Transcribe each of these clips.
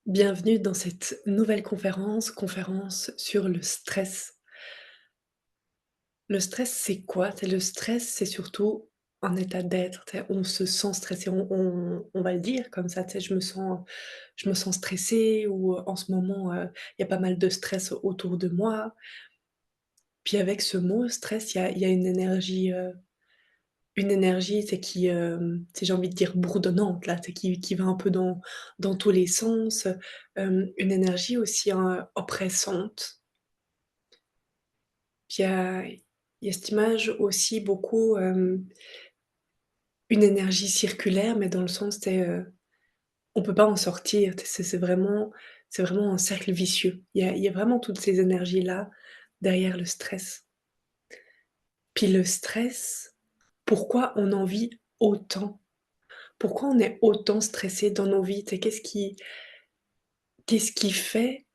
Bienvenue dans cette nouvelle conférence sur le stress. Le stress, c'est quoi? Le stress, c'est surtout un état d'être, on se sent stressé, on va le dire comme ça, je me sens stressée ou en ce moment, il y a pas mal de stress autour de moi. Puis avec ce mot stress, il y a une énergie, c'est qui, j'ai envie de dire bourdonnante là, c'est qui va un peu dans tous les sens, une énergie aussi, oppressante. Puis il y a cette image aussi beaucoup, une énergie circulaire, mais dans le sens, on peut pas en sortir, c'est vraiment un cercle vicieux. Il y a vraiment toutes ces énergies-là derrière le stress. Puis le stress, pourquoi on en vit autant? Pourquoi on est autant stressé dans nos vies? Tu sais, qu'est-ce qui fait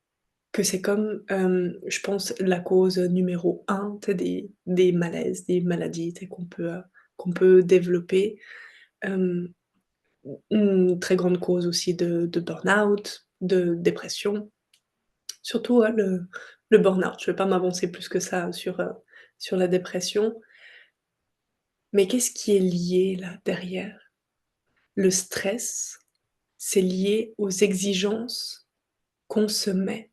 que c'est comme, je pense la cause numéro un, tu sais, des malaises, des maladies, tu sais, qu'on peut développer, hem, une très grande cause aussi de burn-out, de dépression, surtout, le burn-out. Je vais pas m'avancer plus que ça sur la dépression, mais qu'est-ce qui est lié là derrière? Le stress, c'est lié aux exigences qu'on se met.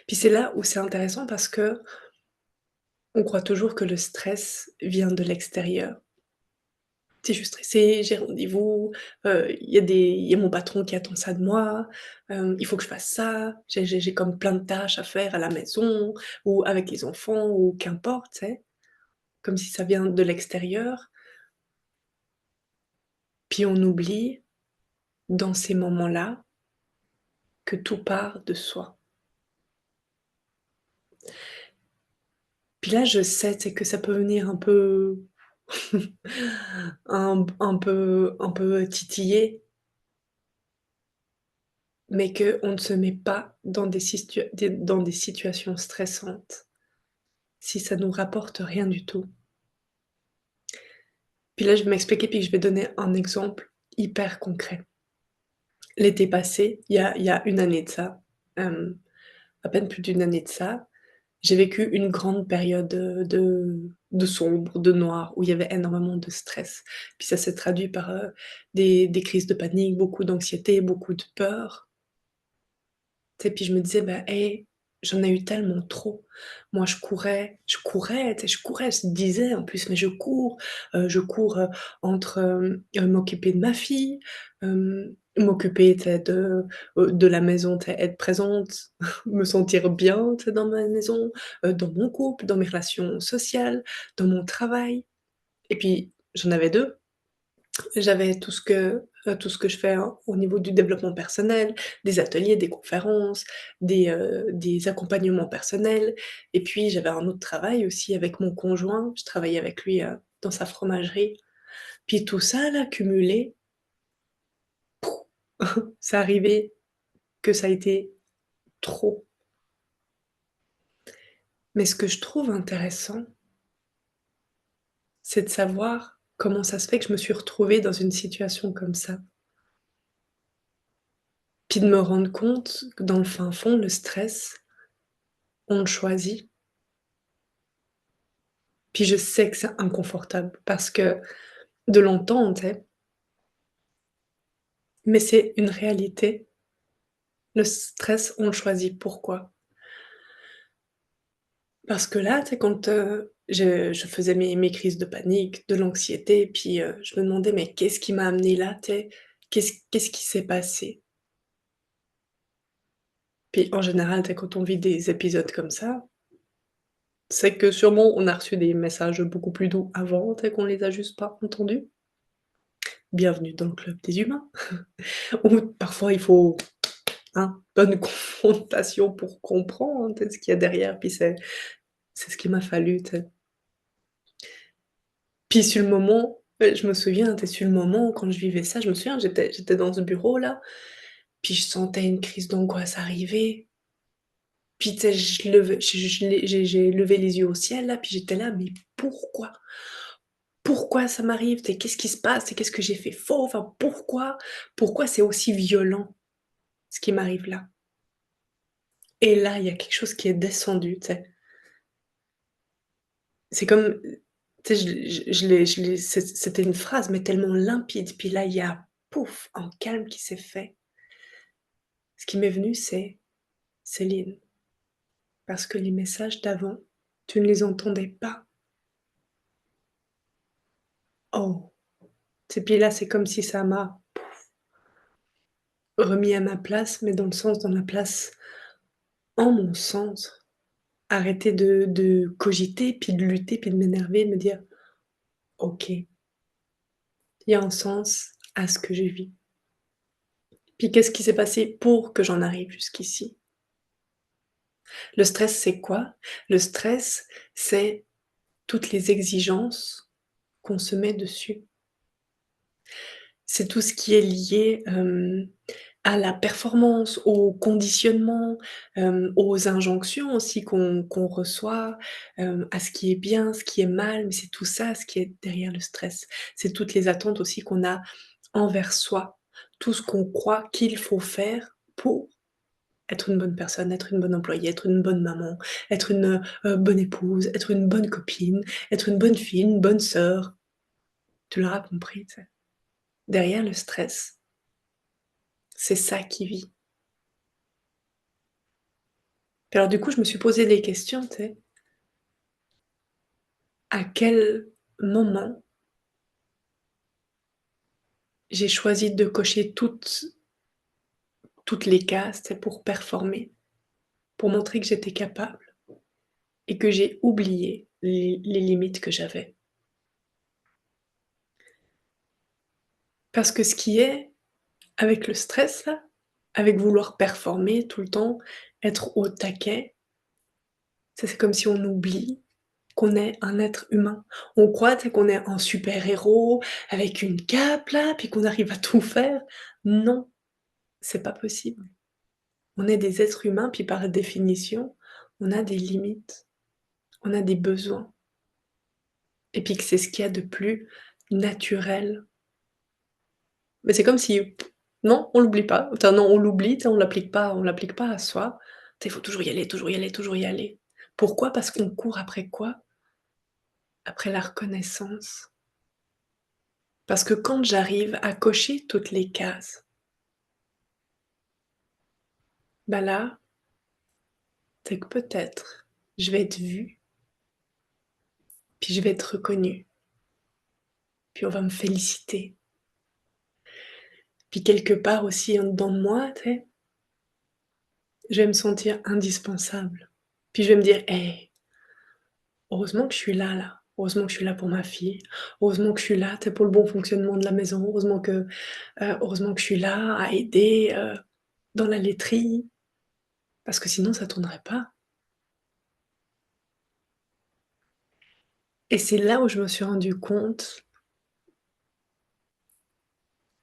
Puis c'est là où c'est intéressant parce qu'on croit toujours que le stress vient de l'extérieur. Tu sais, je suis stressée, j'ai rendez-vous, il y a mon patron qui attend ça de moi, il faut que je fasse ça, j'ai comme plein de tâches à faire à la maison ou avec les enfants ou qu'importe, tu sais? Comme si ça vient de l'extérieur, puis on oublie, dans ces moments-là, que tout part de soi. Puis là, je sais, tu sais, que ça peut venir un peu un peu titiller, mais qu'on ne se met pas dans des situations stressantes si ça nous rapporte rien du tout. Puis là, je vais m'expliquer, puis je vais donner un exemple hyper concret. L'été passé, il y a une année de ça, hem, à peine plus d'une année de ça, j'ai vécu une grande période, de sombre, de noir, où il y avait énormément de stress. Puis ça s'est traduit par, des crises de panique, beaucoup d'anxiété, beaucoup de peur. Tu sais, puis je me disais: «Bah, hey, j'en ai eu tellement trop». Moi, je courais, tu sais, je courais, je disais en plus: «Mais je cours, entre, m'occuper de ma fille, m'occuper, tu sais, de la maison, tu sais, être présente, me sentir bien, tu sais, dans ma maison, dans mon couple, dans mes relations sociales, dans mon travail». Et puis j'en avais 2. J'avais tout ce que je fais au niveau du développement personnel, des ateliers, des conférences, des accompagnements personnels, et puis j'avais un autre travail aussi avec mon conjoint. Je travaillais avec lui, dans sa fromagerie. Puis tout ça là, cumulé, c'est arrivé que ça a été trop. Mais ce que je trouve intéressant, c'est de savoir comment ça se fait que je me suis retrouvée dans une situation comme ça. Puis de me rendre compte que dans le fin fond, le stress, on le choisit. Puis je sais que c'est inconfortable parce que de l'entendre, tu sais, mais c'est une réalité. Le stress, on le choisit. Pourquoi? Parce que là, tu sais, quand, je faisais mes crises de panique, de l'anxiété, puis, je me demandais: «Mais qu'est-ce qui m'a amené là?» Tu sais? Qu'est-ce qui s'est passé? Puis en général, tu sais, quand on vit des épisodes comme ça, c'est que sûrement on a reçu des messages beaucoup plus doux avant, tu sais, qu'on les a juste pas entendus. Bienvenue dans le club des humains. Ou parfois il faut, hein, bonne confrontation pour comprendre, tu sais, ce qu'il y a derrière, puis c'est ce qu'il m'a fallu, tu sais. Puis sur le moment, je me souviens, tu sais, sur le moment quand je vivais ça, je me souviens, j'étais dans ce bureau-là, puis je sentais une crise d'angoisse arriver, puis tu sais, je levais je l'ai j'ai levé les yeux au ciel là, puis j'étais là: «Mais pourquoi? pourquoi ça m'arrive? Tu qu'est-ce qui se passe? Tu qu'est-ce que j'ai fait faux? Enfin, pourquoi? Pourquoi c'est aussi violent, ce qui m'arrive là? Et là, il y a quelque chose qui est descendu, tu sais? C'est comme, tu sais, je l'ai c'était une phrase, mais tellement limpide, puis là, il y a, pouf, un calme qui s'est fait. Ce qui m'est venu, c'est: «Céline, parce que les messages d'avant, tu ne les entendais pas. Oh!» Et puis là, c'est comme si ça m'a remis à ma place, mais dans le sens, dans la place en mon sens. Arrêter de cogiter, puis de lutter, puis de m'énerver, de me dire: «OK, il y a un sens à ce que je vis. Puis qu'est-ce qui s'est passé pour que j'en arrive jusqu'ici?» Le stress, c'est quoi? Le stress, c'est toutes les exigences qu'on se met dessus. C'est tout ce qui est lié, à la performance, au conditionnement, aux injonctions aussi qu'on reçoit, à ce qui est bien, ce qui est mal, mais c'est tout ça ce qui est derrière le stress. C'est toutes les attentes aussi qu'on a envers soi, tout ce qu'on croit qu'il faut faire pour être une bonne personne, être une bonne employée, être une bonne maman, être une, bonne épouse, être une bonne copine, être une bonne fille, une bonne sœur. Tu l'auras compris, tu sais? Derrière le stress, c'est ça qui vit. Puis alors du coup, je me suis posé des questions, tu sais. À quel moment j'ai choisi de cocher toutes les cases, tu sais, pour performer, pour montrer que j'étais capable et que j'ai oublié les limites que j'avais. Parce que ce qui est avec le stress là, avec vouloir performer tout le temps, être au taquet, c'est comme si on oublie qu'on est un être humain. On croit, tu sais, qu'on est un super héros avec une cape là, puis qu'on arrive à tout faire. Non, c'est pas possible. On est des êtres humains, puis par définition, on a des limites, on a des besoins et puis que c'est ce qu'il y a de plus naturel. Mais c'est comme si non, on l'oublie pas. Enfin non, on l'oublie, tu sais, on l'applique pas à soi. Tu sais, il faut toujours y aller, toujours y aller, toujours y aller. Pourquoi? Parce qu'on court après quoi? Après la reconnaissance. Parce que quand j'arrive à cocher toutes les cases, bah là, c'est que peut-être je vais être vue, puis je vais être reconnue, puis on va me féliciter. Puis quelque part aussi en dedans de moi, tu sais, je vais me sentir indispensable. Puis je vais me dire: «Hey, heureusement que je suis là, là. Heureusement que je suis là pour ma fille. Heureusement que je suis là, tu sais, pour le bon fonctionnement de la maison. Heureusement que je suis là à aider, dans la laiterie». Parce que sinon ça tournerait pas. Et c'est là où je me suis rendu compte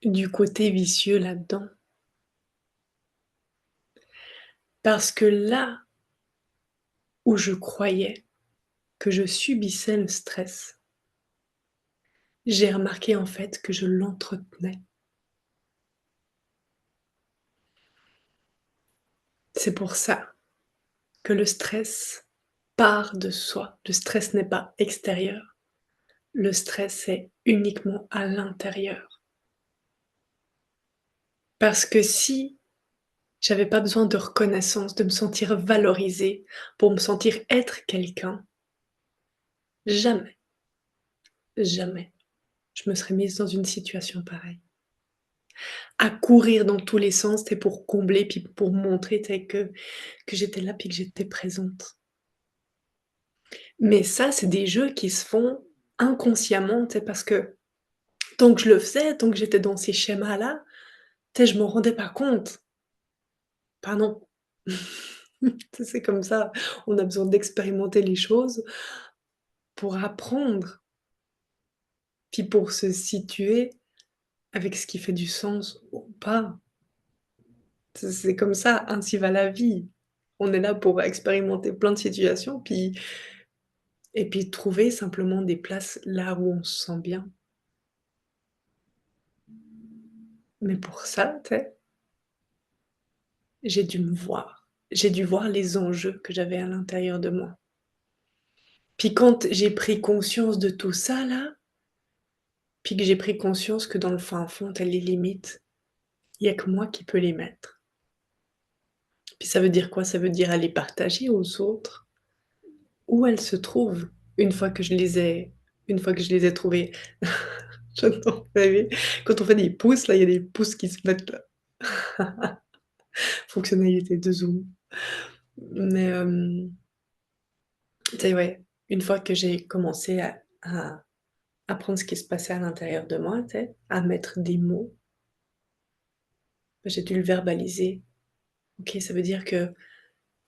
du côté vicieux là-dedans. Parce que là où je croyais que je subissais le stress, j'ai remarqué en fait que je l'entretenais. C'est pour ça que le stress part de soi. Le stress n'est pas extérieur. Le stress est uniquement à l'intérieur. Parce que si j'avais pas besoin de reconnaissance, de me sentir valorisée, pour me sentir être quelqu'un, jamais, jamais je me serais mise dans une situation pareille. À courir dans tous les sens, tu pour combler, puis pour montrer, tu que j'étais là, puis que j'étais présente. Mais ça, c'est des jeux qui se font inconsciemment, tu sais, parce que tant que je le faisais, tant que j'étais dans ces schémas-là, tu sais, je m'en rendais pas compte. Pardon. Tu sais, c'est comme ça, on a besoin d'expérimenter les choses pour apprendre, puis pour se situer avec ce qui fait du sens ou pas. C'est comme ça, ainsi va la vie. On est là pour expérimenter plein de situations, puis et puis trouver simplement des places là où on se sent bien. Mais pour ça, tu sais, j'ai dû me voir. J'ai dû voir les enjeux que j'avais à l'intérieur de moi. Puis quand j'ai pris conscience de tout ça là, puis que j'ai pris conscience que dans le fin fond, tu les limites, il y a que moi qui peux les mettre. Puis ça veut dire quoi? Ça veut dire aller partager aux autres où elles se trouvent une fois que je les ai trouvées. J'adore, vous savez, quand on fait des pouces là, il y a des pouces qui se mettent là. Fonctionnalité de Zoom. Mais, tu sais, ouais, une fois que j'ai commencé à apprendre ce qui se passait à l'intérieur de moi, tu sais, à mettre des mots, bah, j'ai dû le verbaliser. OK, ça veut dire que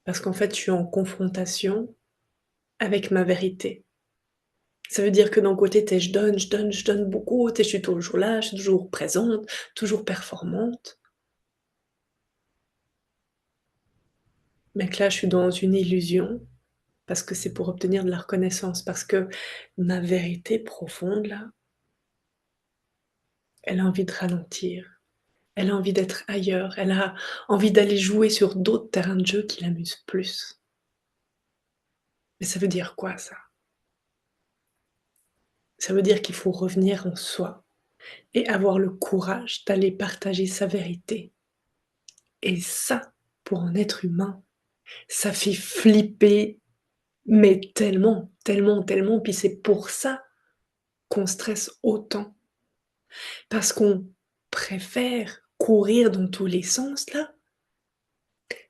parce qu'en fait, je suis en confrontation avec ma vérité. Ça veut dire que d'un côté, tu sais, je donne beaucoup, tu sais, je suis toujours là, je suis toujours présente, toujours performante. Mais que là, je suis dans une illusion parce que c'est pour obtenir de la reconnaissance, parce que ma vérité profonde là, elle a envie de ralentir. Elle a envie d'être ailleurs, elle a envie d'aller jouer sur d'autres terrains de jeu qui l'amusent plus. Mais ça veut dire quoi ça? Ça veut dire qu'il faut revenir en soi et avoir le courage d'aller partager sa vérité. Et ça, pour un être humain, ça fait flipper, mais tellement, tellement, tellement. Puis c'est pour ça qu'on stresse autant. Parce qu'on préfère courir dans tous les sens là,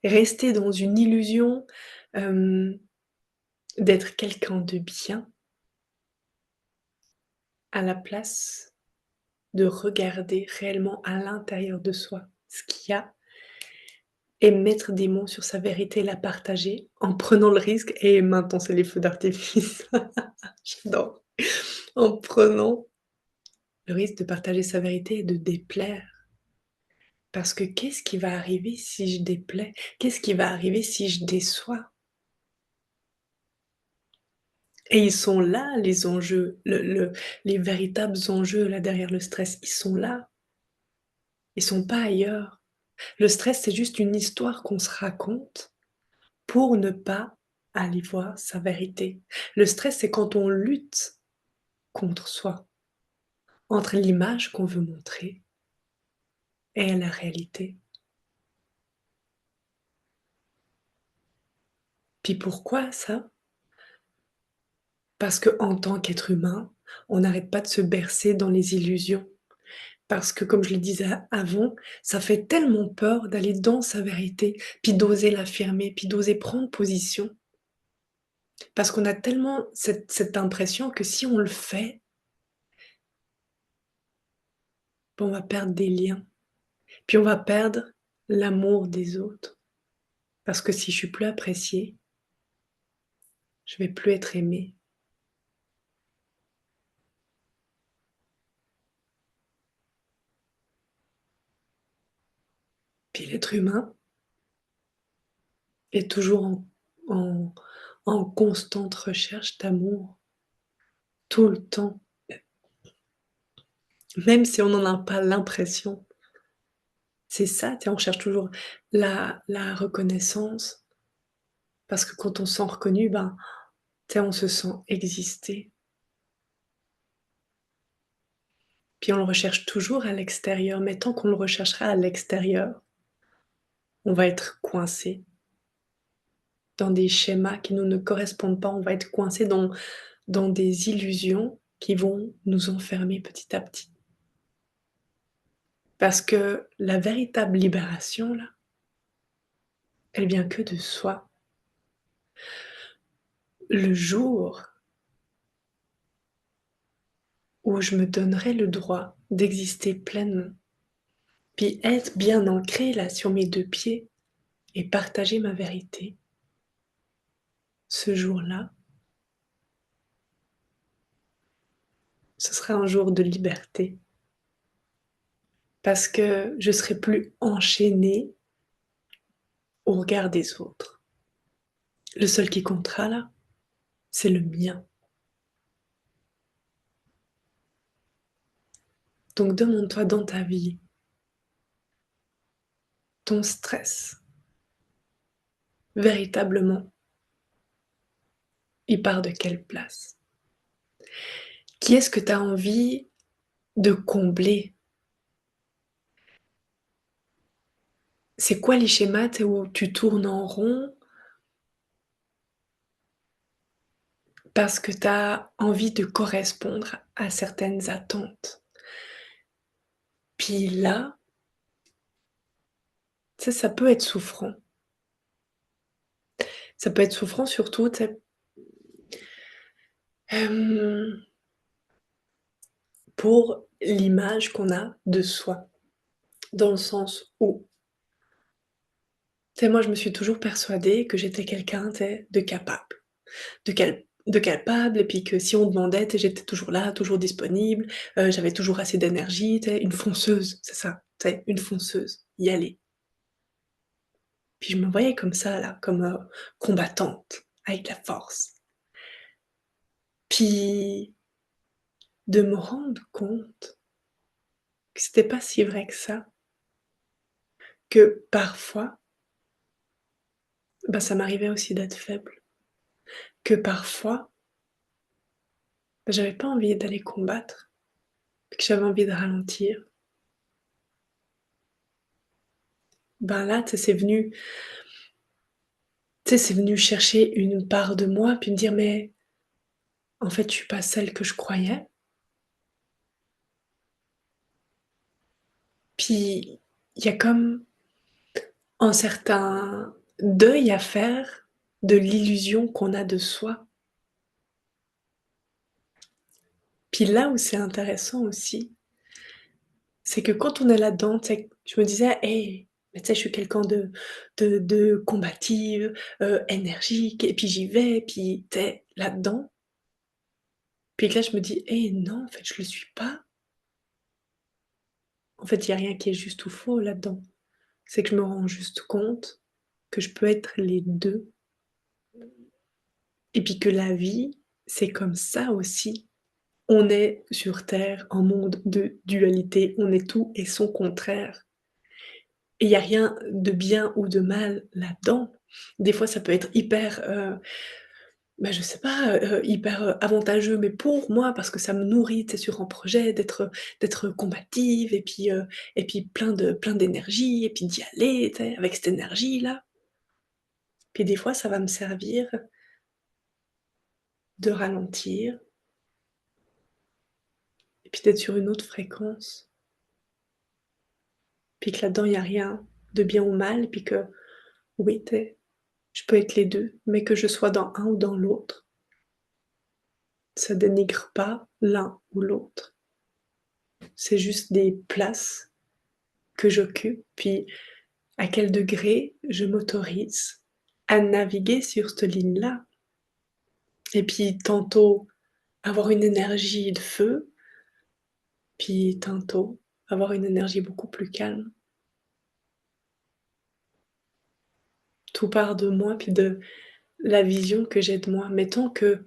rester dans une illusion, hem, d'être quelqu'un de bien, à la place de regarder réellement à l'intérieur de soi ce qu'il y a et mettre des mots sur sa vérité, la partager en prenant le risque et maintenant c'est les feux d'artifice. J'adore. En prenant le risque de partager sa vérité et de déplaire. Parce que qu'est-ce qui va arriver si je déplais? Qu'est-ce qui va arriver si je déçois? Et ils sont là les enjeux, les véritables enjeux là derrière le stress, ils sont là, ils sont pas ailleurs. Le stress, c'est juste une histoire qu'on se raconte pour ne pas aller voir sa vérité. Le stress, c'est quand on lutte contre soi, entre l'image qu'on veut montrer et la réalité. Puis pourquoi ça? Parce qu'en tant qu'être humain, on n'arrête pas de se bercer dans les illusions. Parce que comme je le disais avant, ça fait tellement peur d'aller dans sa vérité, puis d'oser l'affirmer, puis d'oser prendre position. Parce qu'on a tellement cette impression que si on le fait, ben, on va perdre des liens, puis on va perdre l'amour des autres. Parce que si je suis plus appréciée, je vais plus être aimée. Puis l'être humain est toujours en en constante recherche d'amour, tout le temps, même si on n'en a pas l'impression. C'est ça, tu sais, on cherche toujours la reconnaissance parce que quand on se sent reconnu, ben, tu sais, on se sent exister. Puis on le recherche toujours à l'extérieur, mais tant qu'on le recherchera à l'extérieur, on va être coincé dans des schémas qui nous ne correspondent pas, on va être coincé dans des illusions qui vont nous enfermer petit à petit. Parce que la véritable libération là, elle vient que de soi. Le jour où je me donnerai le droit d'exister pleinement, puis être bien ancrée là sur mes 2 pieds et partager ma vérité, ce jour-là, ce sera un jour de liberté. Parce que je serai plus enchaînée au regard des autres. Le seul qui comptera là, c'est le mien. Donc demande-toi dans ta vie, ton stress, véritablement, il part de quelle place? Qui est-ce que tu as envie de combler? C'est quoi les schémas, tu sais, où tu tournes en rond parce que tu as envie de correspondre à certaines attentes? Puis là, tu sais, ça peut être souffrant. Ça peut être souffrant surtout, tu sais, hem, pour l'image qu'on a de soi. Dans le sens où, tu sais, moi, je me suis toujours persuadée que j'étais quelqu'un, tu sais, de capable, de capable et puis que si on demandait, tu sais, j'étais toujours là, toujours disponible, j'avais toujours assez d'énergie, tu sais, une fonceuse, c'est ça, tu sais, une fonceuse, y aller. Puis je me voyais comme ça là, comme, combattante, avec la force. Puis de me rendre compte que c'était pas si vrai que ça, que parfois, bah, ça m'arrivait aussi d'être faible, que parfois, bah, j'avais pas envie d'aller combattre, que j'avais envie de ralentir. Ben là, tu sais, c'est venu chercher une part de moi, puis me dire: «Mais en fait, je suis pas celle que je croyais». Puis il y a comme un certain deuil à faire de l'illusion qu'on a de soi. Puis là où c'est intéressant aussi, c'est que quand on est là-dedans, tu sais, je me disais: «Hey, mais tu sais, je suis quelqu'un de combative, énergique et puis j'y vais», puis tu sais, là-dedans. Puis que là, je me dis: «Eh non, en fait, je le suis pas. En fait, il y a rien qui est juste ou faux là-dedans». C'est que je me rends juste compte que je peux être les 2 et puis que la vie, c'est comme ça aussi. On est sur terre, un monde de dualité, on est tout et son contraire et il y a rien de bien ou de mal là-dedans. Des fois, ça peut être hyper, bah, je sais pas, hyper, avantageux, mais pour moi, parce que ça me nourrit, tu sais, sur un projet d'être combative et puis plein d'énergie et puis d'y aller, tu sais, avec cette énergie-là. Puis des fois, ça va me servir de ralentir et puis d'être sur une autre fréquence. Puis que là-dedans, il y a rien de bien ou mal, puis que oui, tu sais, je peux être les 2, mais que je sois dans un ou dans l'autre, ça dénigre pas l'un ou l'autre. C'est juste des places que j'occupe, puis à quel degré je m'autorise à naviguer sur cette ligne-là. Et puis tantôt avoir une énergie de feu, puis tantôt avoir une énergie beaucoup plus calme. Tout part de moi, puis de la vision que j'ai de moi. Mettons que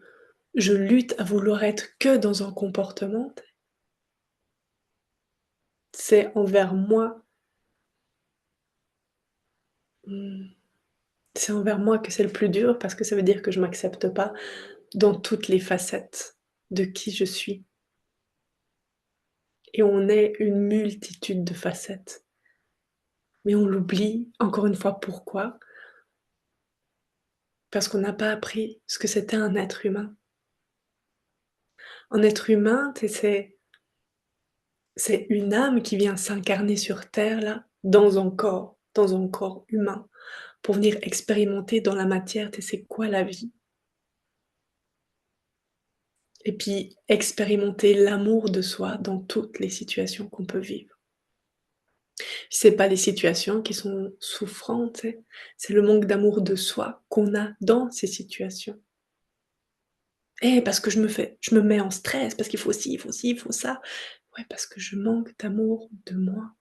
je lutte à vouloir être que dans un comportement, c'est envers moi, mmh, c'est envers moi que c'est le plus dur parce que ça veut dire que je m'accepte pas dans toutes les facettes de qui je suis et on est une multitude de facettes. Mais on l'oublie, encore une fois, pourquoi? Parce qu'on n'a pas appris ce que c'était un être humain. Un être humain, tu sais, c'est une âme qui vient s'incarner sur terre là, dans un corps humain, pour venir expérimenter dans la matière, tu sais, c'est quoi la vie? Et puis expérimenter l'amour de soi dans toutes les situations qu'on peut vivre. C'est pas les situations qui sont souffrantes, tu sais, c'est le manque d'amour de soi qu'on a dans ces situations. Eh, parce que je me mets en stress, parce qu'il faut ci, il faut ci, il faut ça. Ouais, parce que je manque d'amour de moi,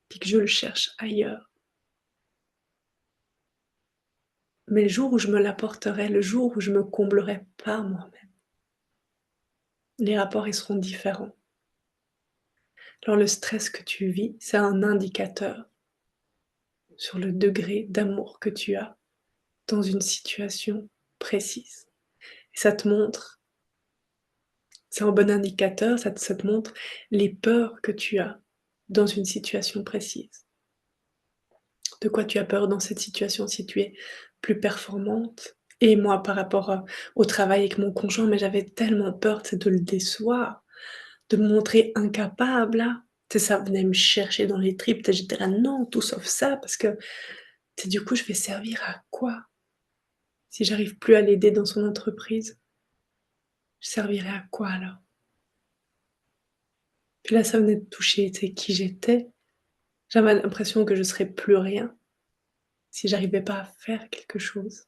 puis que je le cherche ailleurs. Mais le jour où je me l'apporterai, le jour où je me comblerai par moi-même, les rapports, ils seront différents. Alors le stress que tu vis, c'est un indicateur sur le degré d'amour que tu as dans une situation précise. Et ça te montre, c'est un bon indicateur, ça te montre les peurs que tu as dans une situation précise. De quoi tu as peur dans cette situation si tu es plus performante? Et moi par rapport, au travail avec mon conjoint, mais j'avais tellement peur, tu sais, de le décevoir, de me montrer incapable là. Tu sais, ça venait me chercher dans les tripes, tu sais, j'étais là: «Non, tout sauf ça», parce que, tu sais, du coup, je vais servir à quoi? Si j'arrive plus à l'aider dans son entreprise, je servirai à quoi alors? Puis là, ça venait de toucher, tu sais, qui j'étais. J'avais l'impression que je serais plus rien si j'arrivais pas à faire quelque chose.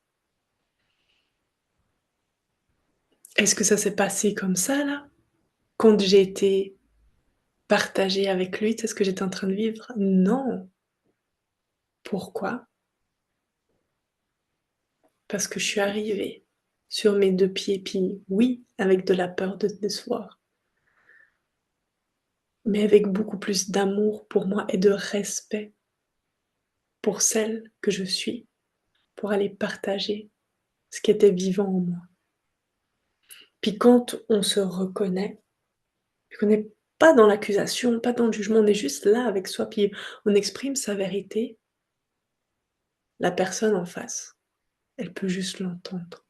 Est-ce que ça s'est passé comme ça là? Quand j'ai été partagée avec lui, tu sais ce que j'étais en train de vivre? Non. Pourquoi? Parce que je suis arrivée sur mes 2 pieds, puis oui, avec de la peur de décevoir, mais avec beaucoup plus d'amour pour moi et de respect pour celle que je suis, pour aller partager ce qui était vivant en moi. Puis quand on se reconnaît, puis qu'on n'est pas dans l'accusation, pas dans le jugement, on est juste là avec soi, puis on exprime sa vérité, la personne en face, elle peut juste l'entendre.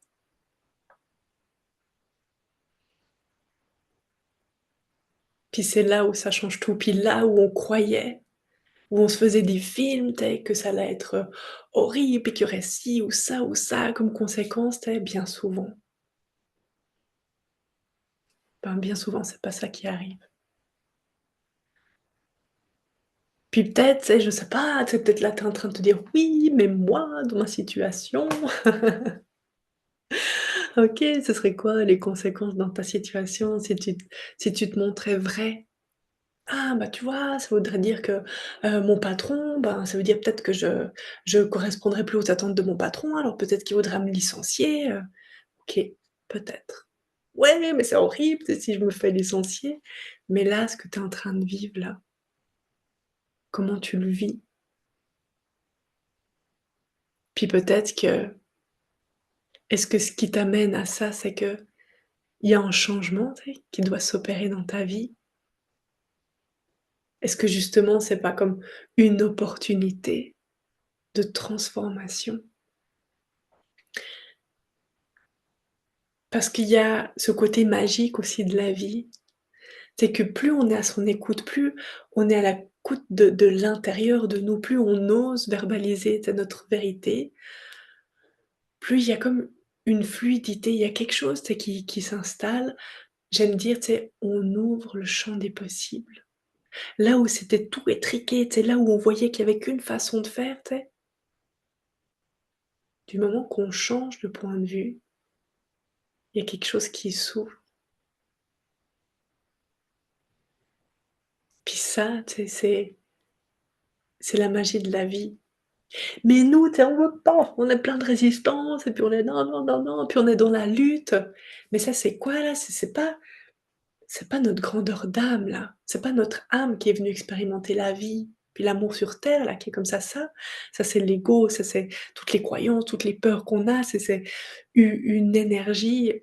Puis c'est là où ça change tout, puis là où on croyait, où on se faisait des films, tu sais, que ça allait être, horrible et qu'il y aurait ci ou ça comme conséquence, tu sais, bien souvent, c'est pas ça qui arrive. Puis peut-être, tu sais, je sais pas, tu sais, peut-être là, tu es en train de te dire: «Oui, mais moi, dans ma situation, OK, ce serait quoi les conséquences dans ta situation si tu te montrais vrai?» Ah bah, tu vois, ça voudrait dire que, mon patron, ben, ça veut dire peut-être que je correspondrais plus aux attentes de mon patron, alors peut-être qu'il voudra me licencier, OK, peut-être. Ouais, mais c'est horrible, tu sais, si je me fais licencier. Mais là, ce que tu es en train de vivre là, comment tu le vis? Puis peut-être que est-ce que ce qui t'amène à ça, c'est qu'il y a un changement, tu sais, qui doit s'opérer dans ta vie? Est-ce que justement c'est pas comme une opportunité de transformation? Parce qu'il y a ce côté magique aussi de la vie, c'est que plus on est à son écoute, plus on est à l'écoute de l'intérieur de nous, plus on ose verbaliser, tu sais, notre vérité, plus il y a comme une fluidité, il y a quelque chose, tu sais, qui s'installe. J'aime dire, tu sais, on ouvre le champ des possibles. Là où c'était tout étriqué, tu sais, là où on voyait qu'il y avait qu'une façon de faire, tu sais, du moment qu'on change de point de vue, il y a quelque chose qui s'ouvre. Puis ça, tu sais, c'est la magie de la vie. Mais nous, tu sais, on veut pas, on est plein de résistance et puis on est: «Non, non, non, non», puis on est dans la lutte. Mais ça, c'est quoi là? C'est pas notre grandeur d'âme là, c'est pas notre âme qui est venue expérimenter la vie, puis l'amour sur terre là qui est comme ça c'est l'ego, ça c'est toutes les croyances, toutes les peurs qu'on a, c'est une énergie,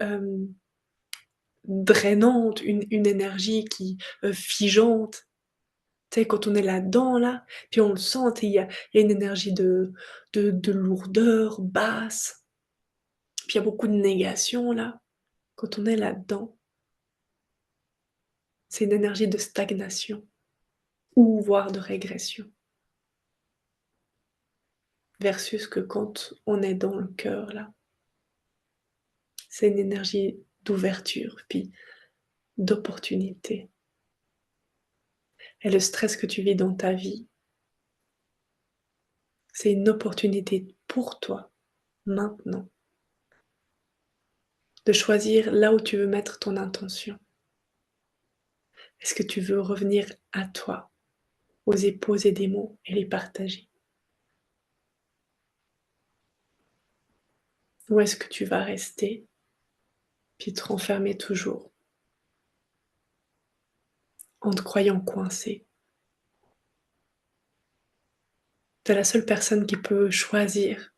drainante, une énergie qui, figeante. Tu sais, quand on est là-dedans là, puis on le sent, tu sais, il y a une énergie de lourdeur basse, puis il y a beaucoup de négation là. Quand on est là-dedans, c'est une énergie de stagnation ou voire de régression. Versus que quand on est dans le cœur là, c'est une énergie d'ouverture, puis d'opportunité. Et le stress que tu vis dans ta vie, c'est une opportunité pour toi, maintenant, de choisir là où tu veux mettre ton intention. Est-ce que tu veux revenir à toi, oser poser des mots et les partager? Ou est-ce que tu vas rester, puis te renfermer toujours, en te croyant coincé? Tu es la seule personne qui peut choisir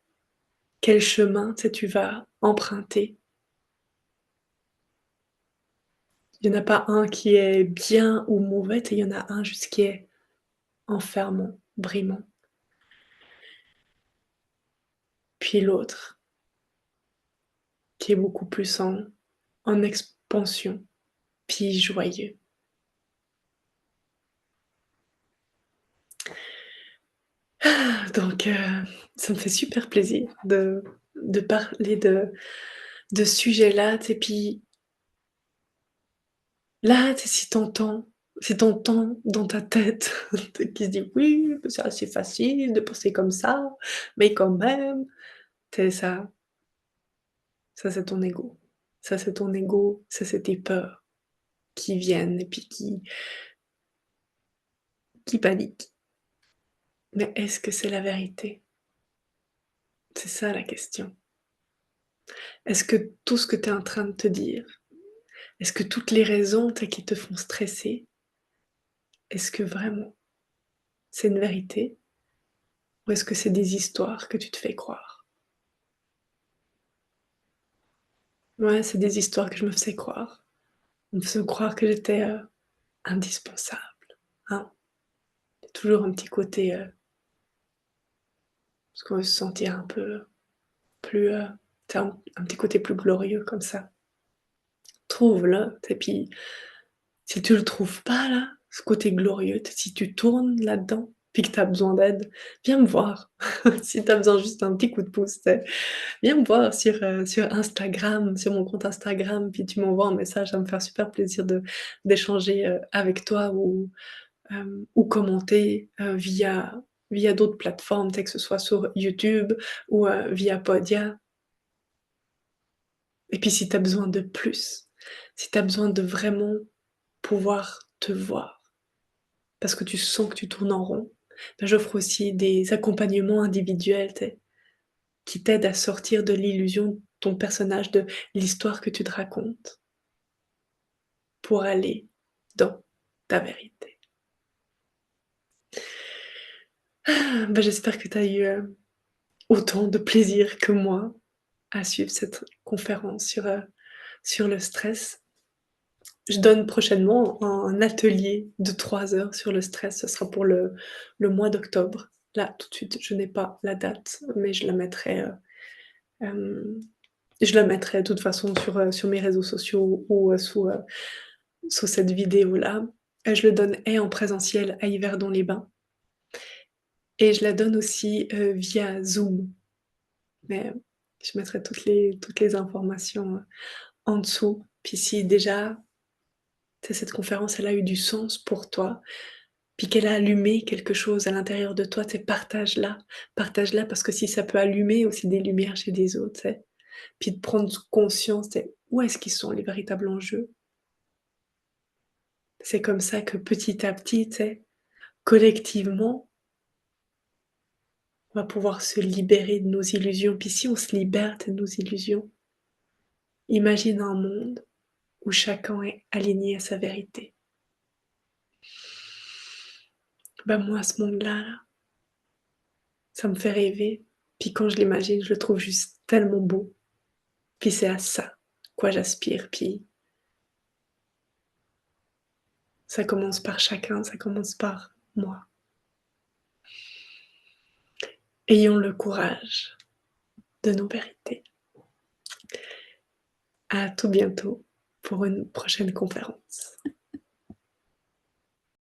quel chemin, tu sais, tu vas emprunter. Il y en a pas un qui est bien ou mauvais, tu sais, il y en a un juste qui est enfermant, brimant. Puis l'autre qui est beaucoup plus en expansion, puis joyeux. Donc ça me fait super plaisir de parler de ce sujet-là, tu sais, puis là, tu sais, si tu entends dans ta tête qui se dit: «Oui, c'est assez facile de penser comme ça, mais quand même», tu sais, ça c'est ton ego. Ça c'est ton ego, ça c'est tes peurs qui viennent et puis qui paniquent. Mais est-ce que c'est la vérité? C'est ça la question. Est-ce que tout ce que tu es en train de te dire, est-ce que toutes les raisons, tu sais, qui te font stresser, est-ce que vraiment c'est une vérité? Ou est-ce que c'est des histoires que tu te fais croire? Ouais, c'est des histoires que je me faisais croire. On me faisait croire que j'étais, indispensable, hein. Il y a toujours un petit côté, parce qu'on veut se sentir un peu plus, tu sais, un petit côté plus glorieux comme ça. Trouve-le, et puis si tu le trouves pas là, ce côté glorieux, si tu tournes là-dedans, puis que tu as besoin d'aide, viens me voir. Si tu as besoin juste d'un petit coup de pouce, tu sais, viens me voir sur Instagram, sur mon compte Instagram, puis tu m'envoies un message, ça va me faire super plaisir d'échanger, avec toi ou commenter, via d'autres plateformes, tu sais, que ce soit sur YouTube ou, via Podia. Et puis si tu as besoin de plus, si tu as besoin de vraiment pouvoir te voir, parce que tu sens que tu tournes en rond, bah, j'offre aussi des accompagnements individuels, tu sais, qui t'aident à sortir de l'illusion de ton personnage, de l'histoire que tu te racontes, pour aller dans ta vérité. Bah, j'espère que tu as eu, autant de plaisir que moi à suivre cette conférence sur le stress. Je donne prochainement un atelier de 3 heures sur le stress, ce sera pour le mois d'octobre. Là, tout de suite, je n'ai pas la date, mais hem, je la mettrai de toute façon sur mes réseaux sociaux ou, sous cette vidéo-là. Je le donne en présentiel à Yverdon-les-Bains et je la donne aussi, via Zoom, mais je mettrai toutes les informations, en dessous. Puis si déjà, tu sais, cette conférence, elle a eu du sens pour toi, puis qu'elle a allumé quelque chose à l'intérieur de toi, tu sais, partage-la. Partage-la parce que si ça peut allumer aussi des lumières chez des autres, tu sais, puis de prendre conscience, tu sais, où est-ce qu'ils sont les véritables enjeux? C'est comme ça que petit à petit, tu sais, collectivement, on va pouvoir se libérer de nos illusions. Puis si on se libère de nos illusions, imagine un monde où chacun est aligné à sa vérité. Bah, moi, ce monde-là, là, ça me fait rêver. Puis quand je l'imagine, je le trouve juste tellement beau. Puis c'est à ça quoi j'aspire. Puis ça commence par chacun, ça commence par moi. Ayons le courage de nos vérités. À tout bientôt pour une prochaine conférence.